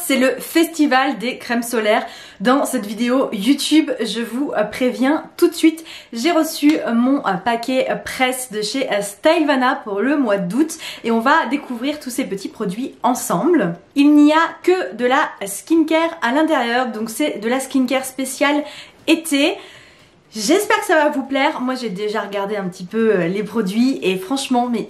c'est le festival des crèmes solaires. Dans cette vidéo YouTube, je vous préviens tout de suite, j'ai reçu mon paquet presse de chez Stylevana pour le mois d'août et on va découvrir tous ces petits produits ensemble. Il n'y a que de la skincare à l'intérieur, donc c'est de la skincare spéciale été. J'espère que ça va vous plaire. Moi j'ai déjà regardé un petit peu les produits et franchement, mais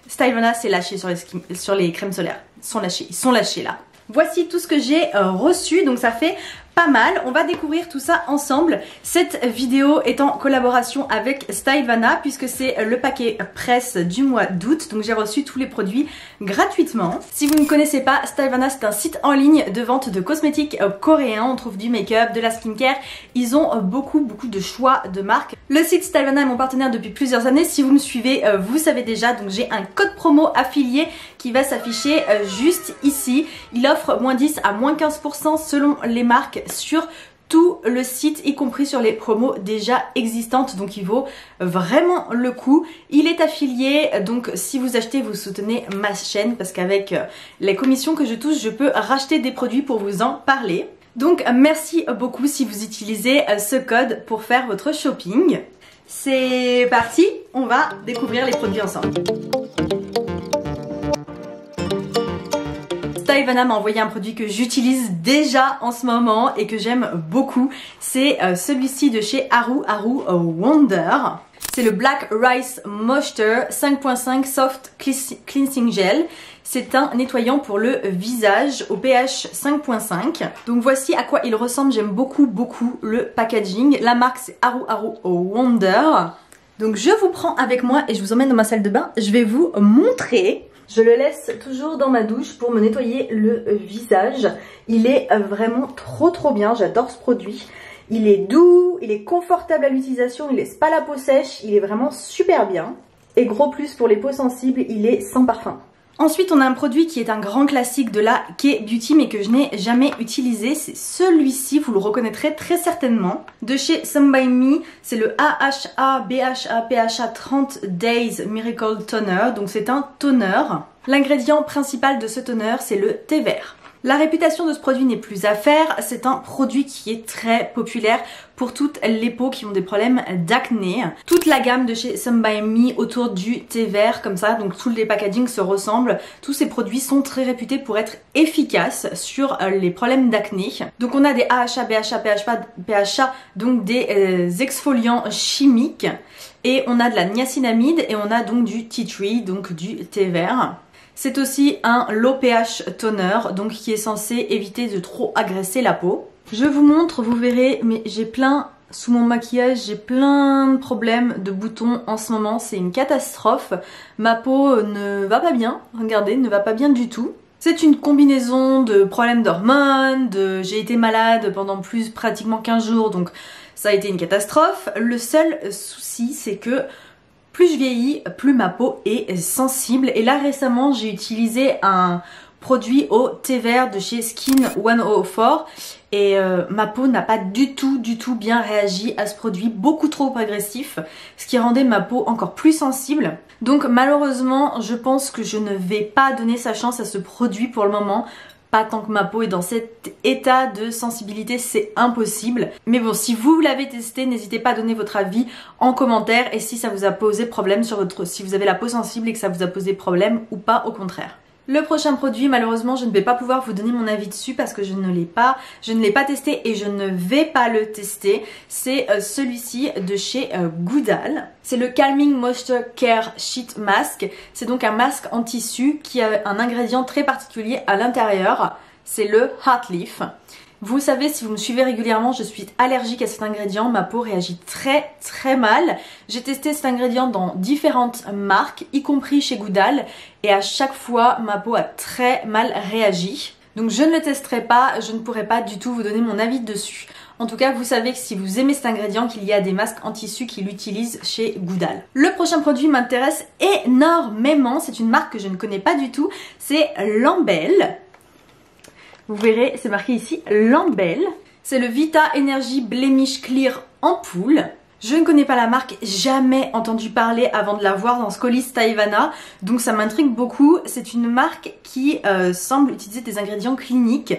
Stylevana s'est lâché sur les crèmes solaires. Ils sont lâchés là. Voici tout ce que j'ai reçu, donc ça fait pas mal. On va découvrir tout ça ensemble. Cette vidéo est en collaboration avec Stylevana puisque c'est le paquet presse du mois d'août. Donc j'ai reçu tous les produits gratuitement. Si vous ne connaissez pas, Stylevana c'est un site en ligne de vente de cosmétiques coréens. On trouve du make-up, de la skincare. Ils ont beaucoup de choix de marques. Le site Stylevana est mon partenaire depuis plusieurs années. Si vous me suivez, vous savez déjà. Donc j'ai un code promo affilié qui va s'afficher juste ici. Il offre moins 10 à moins 15% selon les marques sur tout le site, y compris sur les promos déjà existantes, donc il vaut vraiment le coup. Il est affilié, donc si vous achetez, vous soutenez ma chaîne parce qu'avec les commissions que je touche, je peux racheter des produits pour vous en parler. Donc merci beaucoup si vous utilisez ce code pour faire votre shopping. C'est parti, on va découvrir les produits ensemble. Stylevana m'a envoyé un produit que j'utilise déjà en ce moment et que j'aime beaucoup. C'est celui-ci de chez Haru Wonder. C'est le Black Rice Moisture 5.5 Soft Cleansing Gel. C'est un nettoyant pour le visage au pH 5.5. Donc voici à quoi il ressemble. J'aime beaucoup le packaging. La marque c'est Haru Wonder. Donc je vous prends avec moi et je vous emmène dans ma salle de bain. Je vais vous montrer. Je le laisse toujours dans ma douche pour me nettoyer le visage. Il est vraiment trop bien, j'adore ce produit. Il est doux, il est confortable à l'utilisation, il laisse pas la peau sèche, il est vraiment super bien. Et gros plus pour les peaux sensibles, il est sans parfum. Ensuite, on a un produit qui est un grand classique de la K-Beauty mais que je n'ai jamais utilisé. C'est celui-ci, vous le reconnaîtrez très certainement. De chez Some By Me, c'est le AHA BHA PHA 30 Days Miracle Toner. Donc c'est un toner. L'ingrédient principal de ce toner, c'est le thé vert. La réputation de ce produit n'est plus à faire, c'est un produit qui est très populaire pour toutes les peaux qui ont des problèmes d'acné. Toute la gamme de chez Some By Me autour du thé vert comme ça, donc tous les packagings se ressemblent. Tous ces produits sont très réputés pour être efficaces sur les problèmes d'acné. Donc on a des AHA, BHA, PHA, donc des exfoliants chimiques. Et on a de la niacinamide et on a donc du tea tree, donc du thé vert. C'est aussi un low pH toner, donc qui est censé éviter de trop agresser la peau. Je vous montre, vous verrez, mais j'ai plein, sous mon maquillage, j'ai plein de problèmes de boutons en ce moment. C'est une catastrophe. Ma peau ne va pas bien, regardez, ne va pas bien du tout. C'est une combinaison de problèmes d'hormones, j'ai été malade pendant pratiquement 15 jours, donc ça a été une catastrophe. Le seul souci, c'est que plus je vieillis, plus ma peau est sensible. Et là récemment, j'ai utilisé un produit au thé vert de chez Skin 104 et ma peau n'a pas du tout bien réagi à ce produit, beaucoup trop agressif, ce qui rendait ma peau encore plus sensible. Donc malheureusement, je pense que je ne vais pas donner sa chance à ce produit pour le moment. Pas tant que ma peau est dans cet état de sensibilité, c'est impossible. Mais bon, si vous l'avez testé, n'hésitez pas à donner votre avis en commentaire et si ça vous a posé problème si vous avez la peau sensible et que ça vous a posé problème ou pas au contraire. Le prochain produit, malheureusement, je ne vais pas pouvoir vous donner mon avis dessus parce que je ne l'ai pas testé et je ne vais pas le tester. C'est celui-ci de chez Goodal. C'est le Calming Moisture Care Sheet Mask. C'est donc un masque en tissu qui a un ingrédient très particulier à l'intérieur. C'est le Heart Leaf. Vous savez, si vous me suivez régulièrement, je suis allergique à cet ingrédient. Ma peau réagit très mal. J'ai testé cet ingrédient dans différentes marques, y compris chez Goodal. Et à chaque fois, ma peau a très mal réagi. Donc je ne le testerai pas, je ne pourrai pas du tout vous donner mon avis dessus. En tout cas, vous savez que si vous aimez cet ingrédient, qu'il y a des masques en tissu qui l'utilisent chez Goodal. Le prochain produit m'intéresse énormément. C'est une marque que je ne connais pas du tout. C'est Lambelle. Vous verrez, c'est marqué ici Lambelle. C'est le Vita Energy Blemish Clear Ampoule. Je ne connais pas la marque, jamais entendu parler avant de la voir dans ce colis Stylevana, donc ça m'intrigue beaucoup. C'est une marque qui semble utiliser des ingrédients cliniques.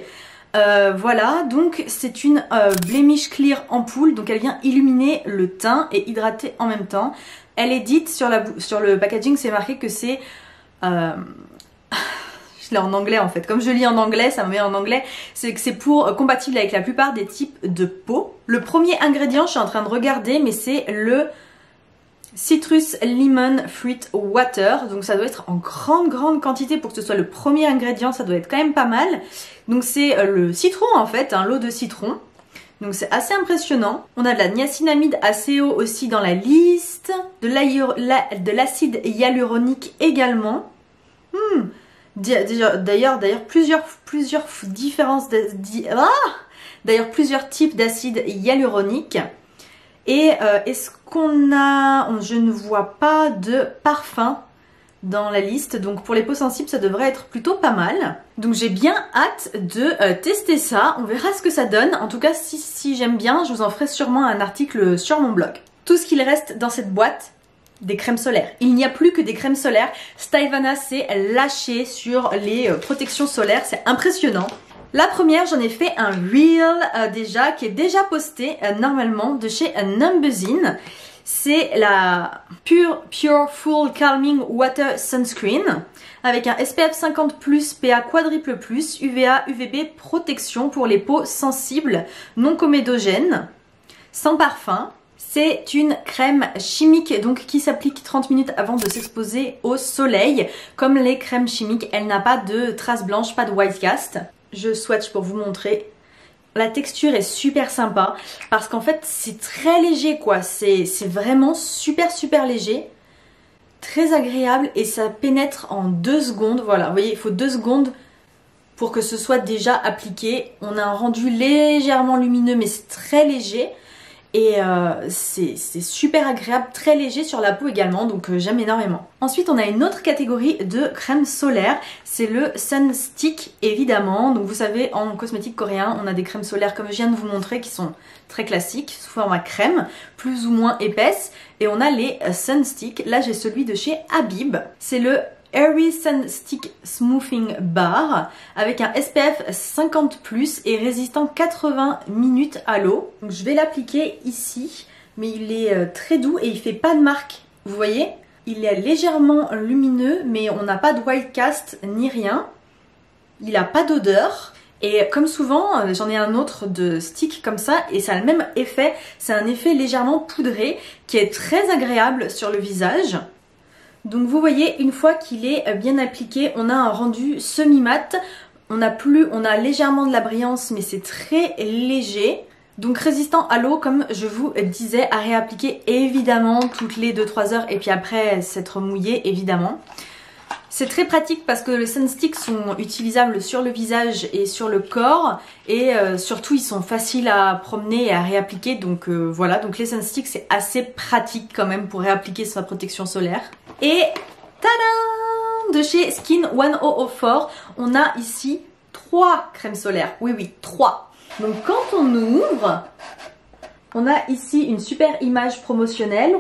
Voilà, donc c'est une Blemish Clear ampoule, donc elle vient illuminer le teint et hydrater en même temps. Elle est dite sur le packaging, c'est marqué que c'est... je l'ai en anglais en fait, comme je lis en anglais, ça me met en anglais, c'est que c'est pour compatible avec la plupart des types de peau. Le premier ingrédient, je suis en train de regarder, mais c'est le Citrus Lemon Fruit Water, donc ça doit être en grande quantité pour que ce soit le premier ingrédient, ça doit être quand même pas mal. Donc c'est le citron en fait, l'eau de citron. Donc c'est assez impressionnant. On a de la niacinamide assez haut aussi dans la liste, de l'acide hyaluronique également. D'ailleurs plusieurs types d'acide hyaluronique. Et est-ce qu'on a... Je ne vois pas de parfum dans la liste, donc pour les peaux sensibles ça devrait être plutôt pas mal. Donc j'ai bien hâte de tester ça, on verra ce que ça donne. En tout cas si j'aime bien, je vous en ferai sûrement un article sur mon blog. Tout ce qu'il reste dans cette boîte, des crèmes solaires. Il n'y a plus que des crèmes solaires. Stylevana s'est lâché sur les protections solaires, c'est impressionnant. La première, j'en ai fait un reel déjà, qui est déjà posté normalement de chez Numbuzin. C'est la Pure Full Calming Water Sunscreen avec un SPF 50+, PA quadruple plus, UVA, UVB protection pour les peaux sensibles, non comédogènes, sans parfum. C'est une crème chimique donc qui s'applique 30 minutes avant de s'exposer au soleil. Comme les crèmes chimiques, elle n'a pas de traces blanches, pas de white cast. Je swatch pour vous montrer. La texture est super sympa parce qu'en fait c'est très léger quoi, c'est vraiment super léger, très agréable et ça pénètre en 2 secondes, voilà, vous voyez il faut 2 secondes pour que ce soit déjà appliqué. On a un rendu légèrement lumineux mais c'est très léger et c'est super agréable, très léger sur la peau également, donc j'aime énormément. Ensuite on a une autre catégorie de crème solaire, c'est le Sun Stick évidemment. Donc vous savez en cosmétique coréen on a des crèmes solaires comme je viens de vous montrer qui sont très classiques, sous format crème, plus ou moins épaisse, et on a les Sun Stick. Là j'ai celui de chez Habib, c'est le Airy Sun Stick Smoothing Bar avec un SPF 50+ et résistant 80 minutes à l'eau. Donc je vais l'appliquer ici, mais il est très doux et il fait pas de marque. Vous voyez, il est légèrement lumineux, mais on n'a pas de white cast ni rien. Il n'a pas d'odeur. Et comme souvent, j'en ai un autre de stick comme ça et ça a le même effet. C'est un effet légèrement poudré qui est très agréable sur le visage. Donc vous voyez, une fois qu'il est bien appliqué, on a un rendu semi-mat. On a légèrement de la brillance, mais c'est très léger. Donc résistant à l'eau, comme je vous disais, à réappliquer évidemment toutes les 2-3 heures et puis après s'être mouillé évidemment. C'est très pratique parce que les sunsticks sont utilisables sur le visage et sur le corps et surtout ils sont faciles à promener et à réappliquer, donc voilà, donc les sunsticks c'est assez pratique quand même pour réappliquer sa protection solaire. Et tadam, de chez Skin 1004, on a ici 3 crèmes solaires, oui 3. Donc quand on ouvre, on a ici une super image promotionnelle.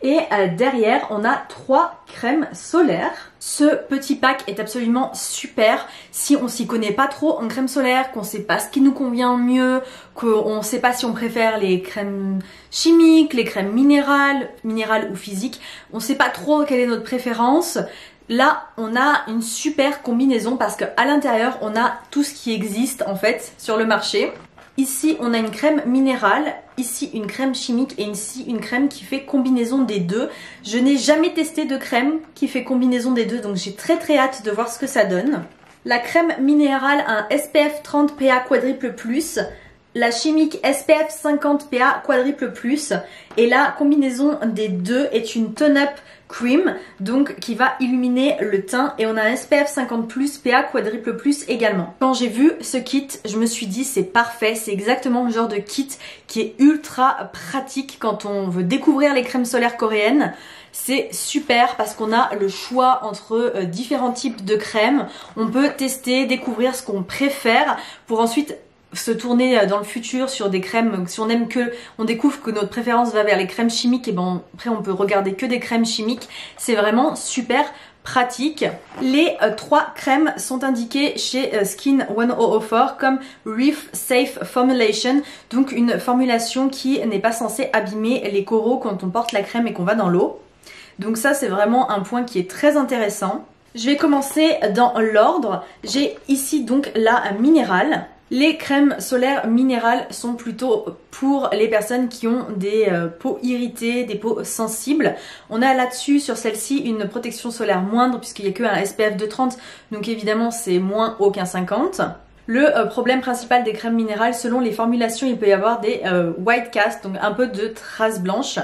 Et derrière on a 3 crèmes solaires. Ce petit pack est absolument super si on s'y connaît pas trop en crème solaire, qu'on sait pas ce qui nous convient mieux, qu'on sait pas si on préfère les crèmes chimiques, les crèmes minérales ou physiques, on sait pas trop quelle est notre préférence. Là on a une super combinaison parce qu'à l'intérieur on a tout ce qui existe en fait sur le marché. Ici on a une crème minérale, ici une crème chimique et ici une crème qui fait combinaison des deux. Je n'ai jamais testé de crème qui fait combinaison des deux, donc j'ai très hâte de voir ce que ça donne. La crème minérale a un SPF 30 PA quadruple plus, la chimique SPF 50 PA quadruple plus et la combinaison des deux est une tone-up cream, donc qui va illuminer le teint, et on a un SPF 50+, PA quadruple plus également. Quand j'ai vu ce kit, je me suis dit c'est parfait, c'est exactement le genre de kit qui est ultra pratique quand on veut découvrir les crèmes solaires coréennes. C'est super parce qu'on a le choix entre différents types de crèmes, on peut tester, découvrir ce qu'on préfère pour ensuite se tourner dans le futur sur des crèmes, si on découvre que notre préférence va vers les crèmes chimiques, et ben après on peut regarder que des crèmes chimiques. C'est vraiment super pratique. Les 3 crèmes sont indiquées chez Skin 1004 comme Reef Safe Formulation, donc une formulation qui n'est pas censée abîmer les coraux quand on porte la crème et qu'on va dans l'eau. Donc ça c'est vraiment un point qui est très intéressant. Je vais commencer dans l'ordre. J'ai ici donc la minérale. Les crèmes solaires minérales sont plutôt pour les personnes qui ont des peaux irritées, des peaux sensibles. On a là-dessus, sur celle-ci, une protection solaire moindre puisqu'il n'y a qu'un SPF de 30, donc évidemment c'est moins haut qu'un 50. Le problème principal des crèmes minérales, selon les formulations, il peut y avoir des white cast, donc un peu de traces blanches.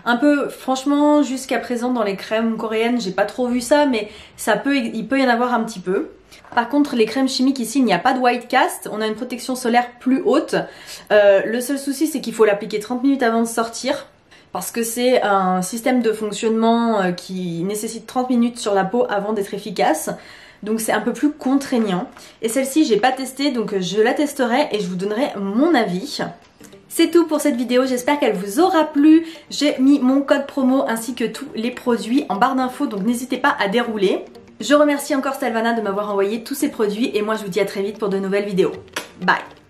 Un peu, franchement, jusqu'à présent dans les crèmes coréennes, j'ai pas trop vu ça, mais il peut y en avoir un petit peu. Par contre, les crèmes chimiques ici, il n'y a pas de white cast, on a une protection solaire plus haute. Le seul souci, c'est qu'il faut l'appliquer 30 minutes avant de sortir, parce que c'est un système de fonctionnement qui nécessite 30 minutes sur la peau avant d'être efficace. Donc c'est un peu plus contraignant. Et celle-ci, j'ai pas testé, donc je la testerai et je vous donnerai mon avis. C'est tout pour cette vidéo, j'espère qu'elle vous aura plu. J'ai mis mon code promo ainsi que tous les produits en barre d'infos, donc n'hésitez pas à dérouler. Je remercie encore Stelvana de m'avoir envoyé tous ces produits et moi je vous dis à très vite pour de nouvelles vidéos. Bye!